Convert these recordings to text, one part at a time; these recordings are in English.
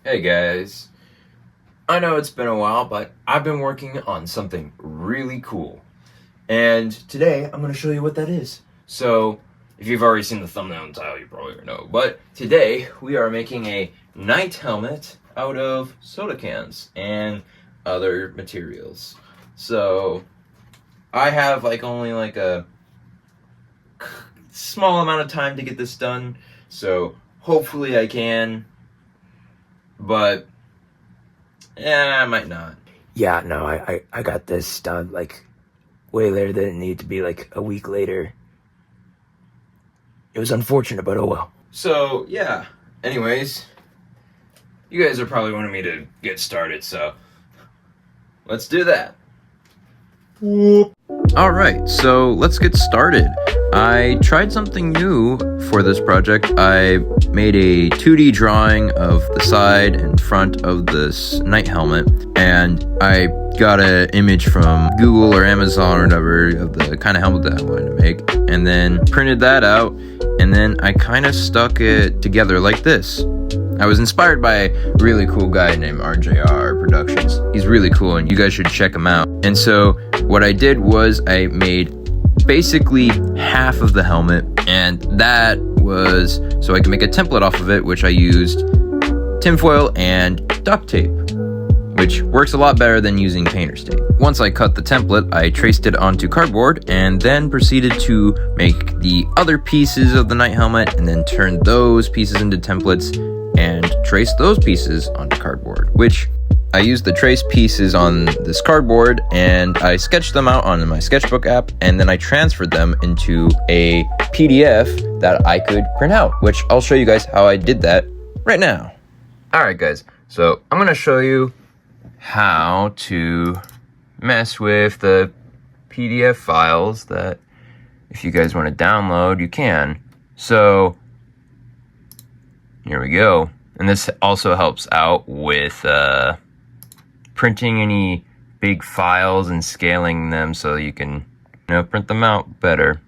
Hey guys, I know it's been a while, but I've been working on something really cool. And today I'm going to show you what that is. So, if you've already seen the thumbnail and title, you probably already know. But today we are making a night helmet out of soda cans and other materials. So, I have only a small amount of time to get this done. So, hopefully I can. But I might not. Yeah, no, I got this done way later than it needed to be, a week later. It was unfortunate, but oh well. So, yeah. Anyways, you guys are probably wanting me to get started, so let's do that. Alright, so let's get started. I tried something new for this project. I made a 2D drawing of the side and front of this night helmet, and I got an image from Google or Amazon or whatever of the kind of helmet that I wanted to make, and then printed that out, and then I kind of stuck it together like this. I was inspired by a really cool guy named RJR Productions. He's really cool, and you guys should check him out. And so what I did was I made basically half of the helmet, and that was so I could make a template off of it, which I used tinfoil and duct tape, which works a lot better than using painter's tape. Once I cut the template, I traced it onto cardboard and then proceeded to make the other pieces of the night helmet, and then turn those pieces into templates and trace those pieces onto cardboard, which I used the trace pieces on this cardboard and I sketched them out on my sketchbook app, and then I transferred them into a PDF that I could print out, which I'll show you guys how I did that right now. Alright guys, so I'm going to show you how to mess with the PDF files that if you guys want to download, you can. So here we go. And this also helps out with printing any big files and scaling them so you can print them out better.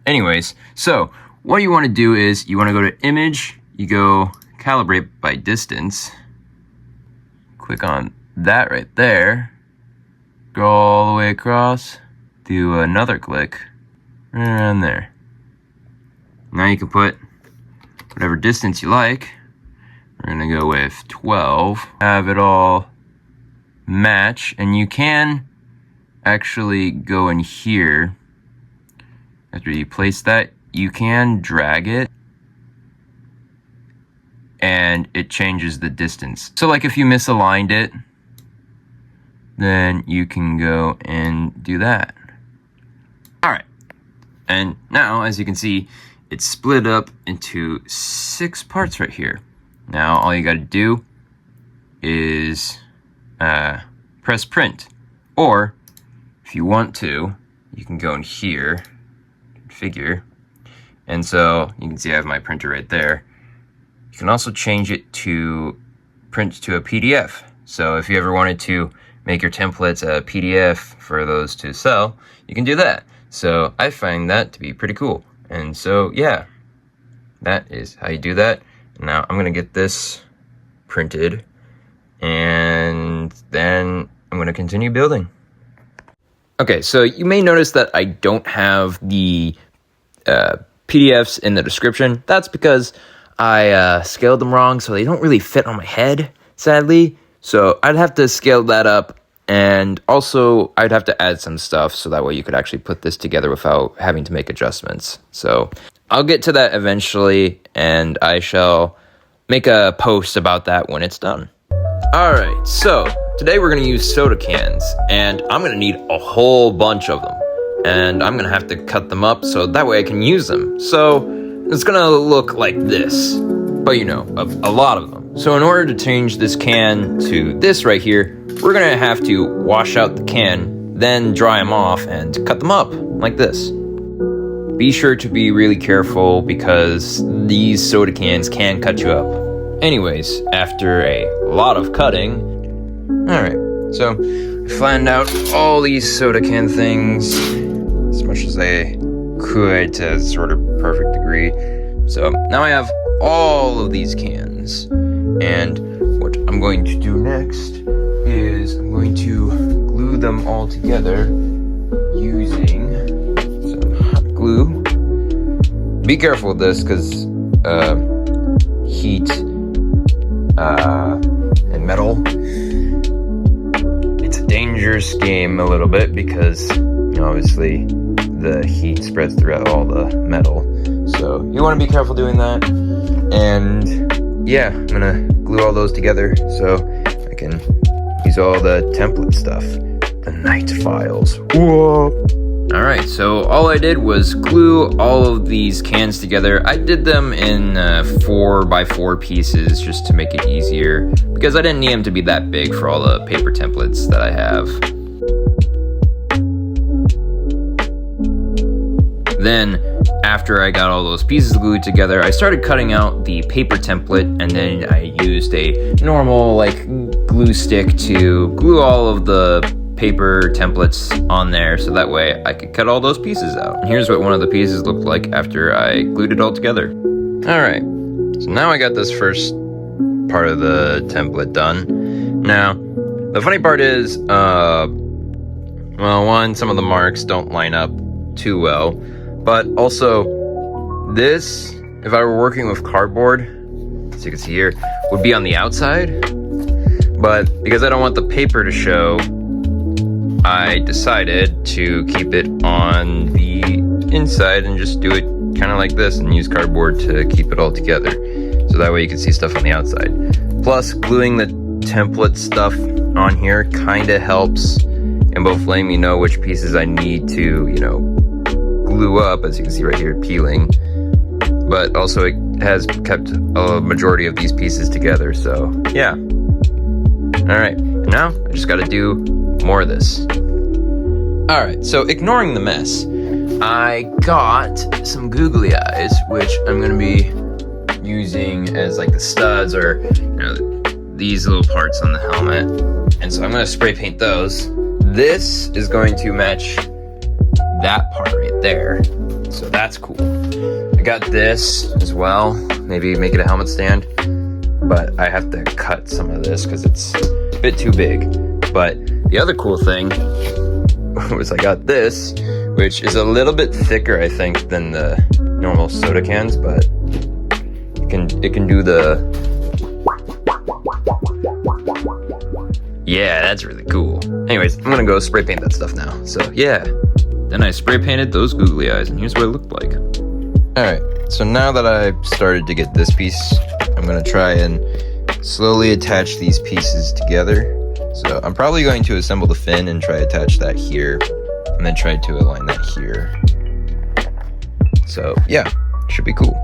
Anyways, so what you want to do is you want to go to image, you go calibrate by distance, click on that right there, go all the way across, do another click right around there. Now you can put whatever distance you like. We're gonna go with 12. Have it all match, and you can actually go in here. After you place that, you can drag it and it changes the distance. So if you misaligned it, then you can go and do that. Alright, and now as you can see, it's split up into 6 parts right here. Now all you gotta do is press print, or if you want to, you can go in here, configure, and so you can see I have my printer right there. You can also change it to print to a PDF. So if you ever wanted to make your templates a PDF for those to sell, you can do that. So I find that to be pretty cool. And so yeah, that is how you do that. Now I'm gonna get this printed, and then I'm gonna continue building. Okay, so you may notice that I don't have the PDFs in the description. That's because I scaled them wrong, so they don't really fit on my head, sadly. So I'd have to scale that up, and also I'd have to add some stuff so that way you could actually put this together without having to make adjustments. So I'll get to that eventually, and I shall make a post about that when it's done. Alright, so today we're going to use soda cans, and I'm going to need a whole bunch of them. And I'm going to have to cut them up so that way I can use them. So it's going to look like this, but a lot of them. So in order to change this can to this right here, we're going to have to wash out the can, then dry them off and cut them up like this. Be sure to be really careful because these soda cans can cut you up. Anyways, after a lot of cutting, alright, so I flattened out all these soda can things as much as I could to sort of perfect degree. So now I have all of these cans, and what going to do next is I'm going to glue them all together using some hot glue. Be careful with this because heat and metal, it's a dangerous game a little bit because obviously the heat spreads throughout all the metal, so you want to be careful doing that. And yeah, I'm gonna glue all those together so I can use all the template stuff, the Night Files. Whoa. Alright, so all I did was glue all of these cans together. I did them in 4x4 pieces just to make it easier, because I didn't need them to be that big for all the paper templates that I have. Then, after I got all those pieces glued together, I started cutting out the paper template, and then I used a normal glue stick to glue all of the paper templates on there, so that way I could cut all those pieces out. And here's what one of the pieces looked like after I glued it all together. Alright, so now I got this first part of the template done. Now, the funny part is, well, one, some of the marks don't line up too well, but also this, if I were working with cardboard, as you can see here, would be on the outside, but because I don't want the paper to show, I decided to keep it on the inside and just do it kind of like this and use cardboard to keep it all together. So that way you can see stuff on the outside. Plus, gluing the template stuff on here kind of helps in both letting me know which pieces I need to, glue up, as you can see right here, peeling. But also it has kept a majority of these pieces together, so yeah. Alright, now I just gotta do more of this. Alright, so ignoring the mess, I got some googly eyes, which I'm going to be using as the studs or these little parts on the helmet. And so I'm going to spray paint those. This is going to match that part right there. So that's cool. I got this as well. Maybe make it a helmet stand. But I have to cut some of this because it's a bit too big. But the other cool thing was I got this, which is a little bit thicker, I think, than the normal soda cans, but it can do the... Yeah, that's really cool. Anyways, I'm gonna go spray paint that stuff now. So yeah. Then I spray painted those googly eyes, and here's what it looked like. Alright, so now that I've started to get this piece, I'm gonna try and slowly attach these pieces together. So I'm probably going to assemble the fin and try to attach that here, and then try to align that here. So yeah, should be cool.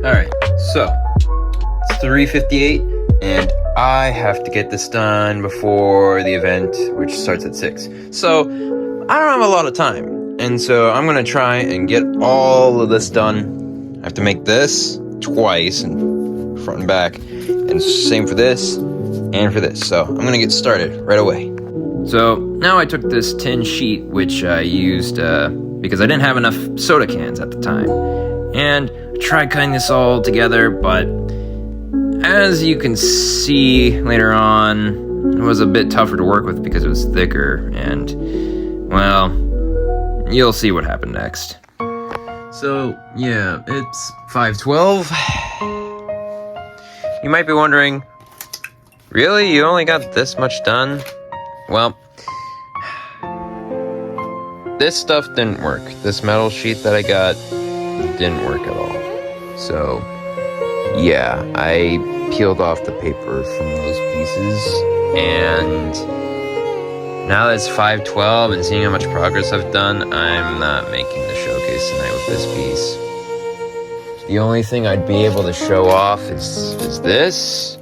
Alright, so it's 3:58, and I have to get this done before the event, which starts at 6. So I don't have a lot of time, and so I'm gonna try and get all of this done. I have to make this twice, and front and back, and same for this and for this. So I'm gonna get started right away. So now I took this tin sheet, which I used because I didn't have enough soda cans at the time, and I tried cutting this all together, but as you can see later on, it was a bit tougher to work with because it was thicker, and well, you'll see what happened next. So yeah, it's 5:12. You might be wondering, really? You only got this much done? Well, this stuff didn't work. This metal sheet that I got didn't work at all. So, yeah, I peeled off the paper from those pieces, and now that it's 5:12 and seeing how much progress I've done, I'm not making the showcase tonight with this piece. The only thing I'd be able to show off is this,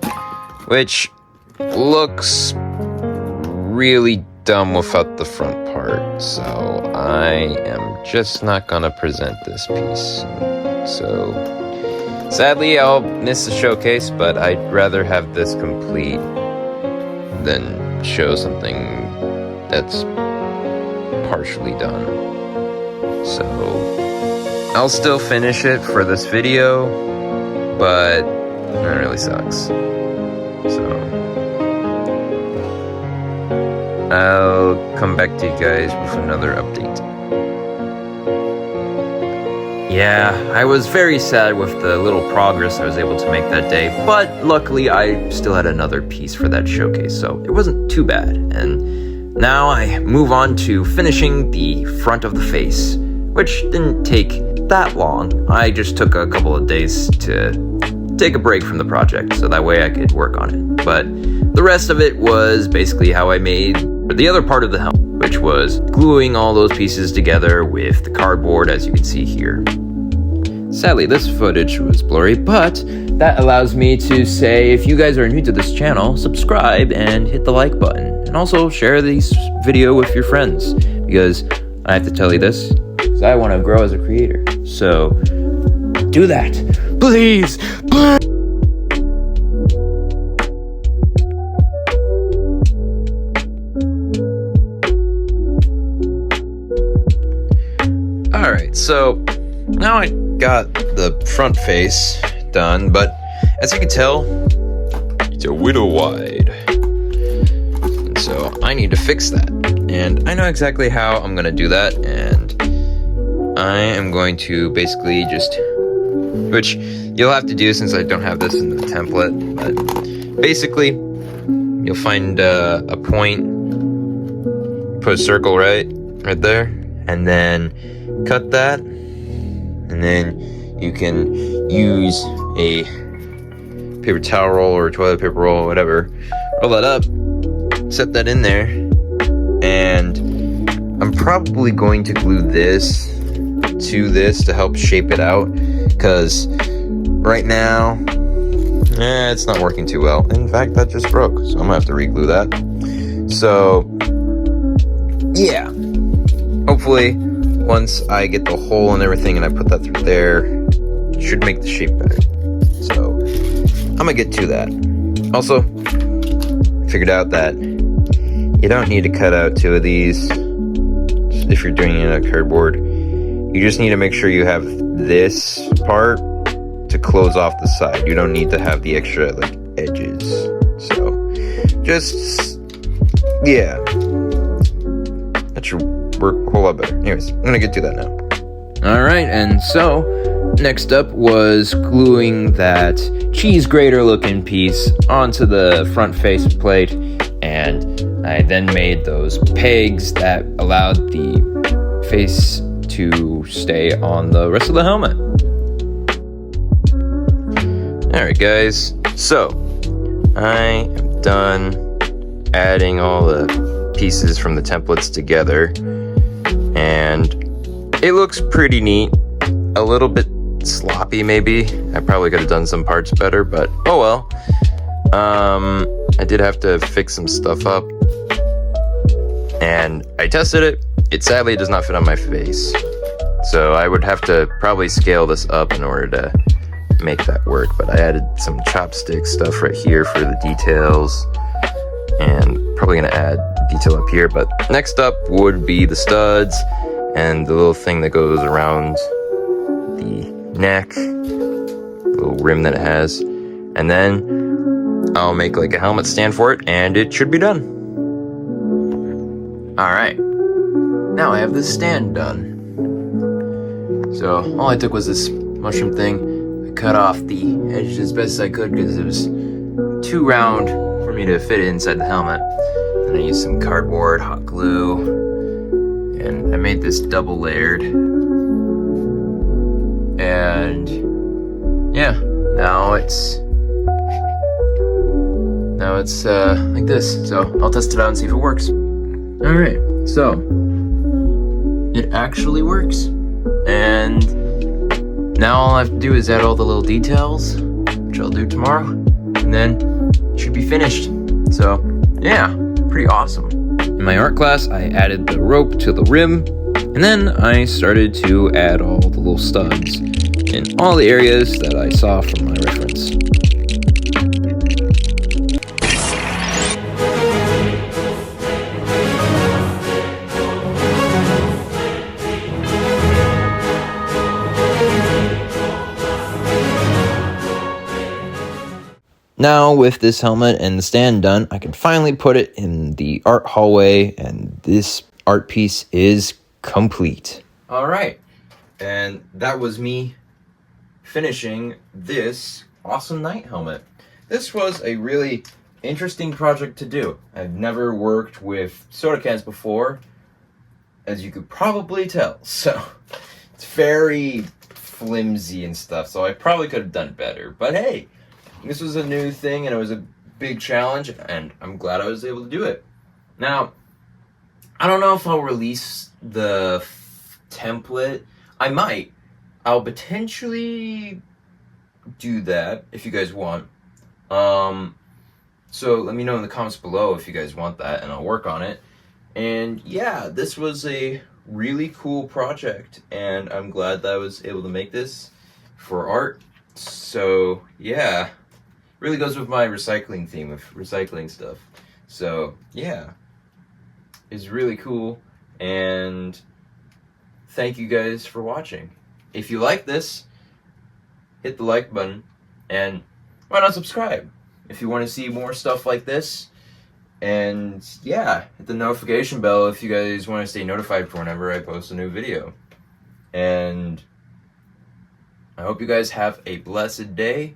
which looks really dumb without the front part, so I am just not gonna present this piece. So sadly, I'll miss the showcase, but I'd rather have this complete than show something that's partially done. So I'll still finish it for this video, but that really sucks. So I'll come back to you guys with another update. Yeah, I was very sad with the little progress I was able to make that day, but luckily I still had another piece for that showcase, so it wasn't too bad. And now I move on to finishing the front of the face, which didn't take that long. I just took a couple of days to take a break from the project, so that way I could work on it. But the rest of it was basically how I made the other part of the helmet, which was gluing all those pieces together with the cardboard, as you can see here. Sadly, this footage was blurry, but that allows me to say, if you guys are new to this channel, subscribe and hit the like button. And also share this video with your friends, because I have to tell you this, because I want to grow as a creator. So, do that. Please! Please! Alright, so now I got the front face done, but as you can tell, it's a little wide. And so I need to fix that. And I know exactly how I'm going to do that, and I am going to basically just, which you'll have to do since I don't have this in the template, but basically you'll find a point, put a circle right there, and then cut that, and then you can use a paper towel roll or toilet paper roll or whatever, roll that up, set that in there, and I'm probably going to glue this to this to help shape it out, because right now it's not working too well. In fact, that just broke, so I'm gonna have to re-glue that. So yeah, hopefully once I get the hole and everything and I put that through there, it should make the shape better. So I'm gonna get to that. Also, figured out that you don't need to cut out two of these if you're doing it on cardboard. You just need to make sure you have this part to close off the side. You don't need to have the extra like edges. So just, yeah, that should work a whole lot better. Anyways, I'm gonna get to that now. Alright, and so next up was gluing that cheese grater looking piece onto the front face plate, and I then made those pegs that allowed the face to stay on the rest of the helmet. Alright guys, so I am done adding all the pieces from the templates together, and it looks pretty neat. A little bit sloppy maybe. I probably could have done some parts better, but oh well. I did have to fix some stuff up, and I tested it. It sadly does not fit on my face, so I would have to probably scale this up in order to make that work. But I added some chopstick stuff right here for the details, and probably gonna add detail up here. But next up would be the studs and the little thing that goes around the neck, the little rim that it has, and then I'll make like a helmet stand for it, and it should be done. Alright, now I have this stand done. So all I took was this mushroom thing. I cut off the edge as best as I could because it was too round for me to fit it inside the helmet. Then I used some cardboard, hot glue, and I made this double layered. And yeah, now it's like this. So I'll test it out and see if it works. Alright, so it actually works. And now all I have to do is add all the little details, which I'll do tomorrow, and then it should be finished. So yeah, pretty awesome. In my art class, I added the rope to the rim, and then I started to add all the little studs in all the areas that I saw from my reference. Now, with this helmet and the stand done, I can finally put it in the art hallway, and this art piece is complete. All right, and that was me finishing this awesome night helmet. This was a really interesting project to do. I've never worked with soda cans before, as you could probably tell, so it's very flimsy and stuff, so I probably could have done better, but hey, this was a new thing and it was a big challenge, and I'm glad I was able to do it. Now, I don't know if I'll release the template. I might. I'll potentially do that if you guys want. So let me know in the comments below if you guys want that, and I'll work on it. And yeah, this was a really cool project, and I'm glad that I was able to make this for art. So yeah, really goes with my recycling theme of recycling stuff. So yeah, it's really cool, and thank you guys for watching. If you like this, hit the like button, and why not subscribe if you want to see more stuff like this. And yeah, hit the notification bell if you guys want to stay notified for whenever I post a new video. And I hope you guys have a blessed day,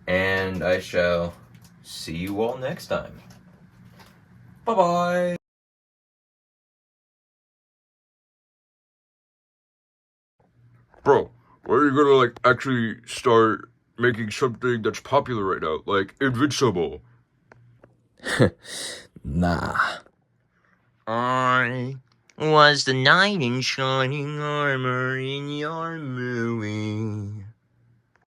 and I shall see you all next time. Bye-bye. Bro, when are you gonna, like, actually start making something that's popular right now, like Invincible? Nah. I was the knight in shining armor in your movie.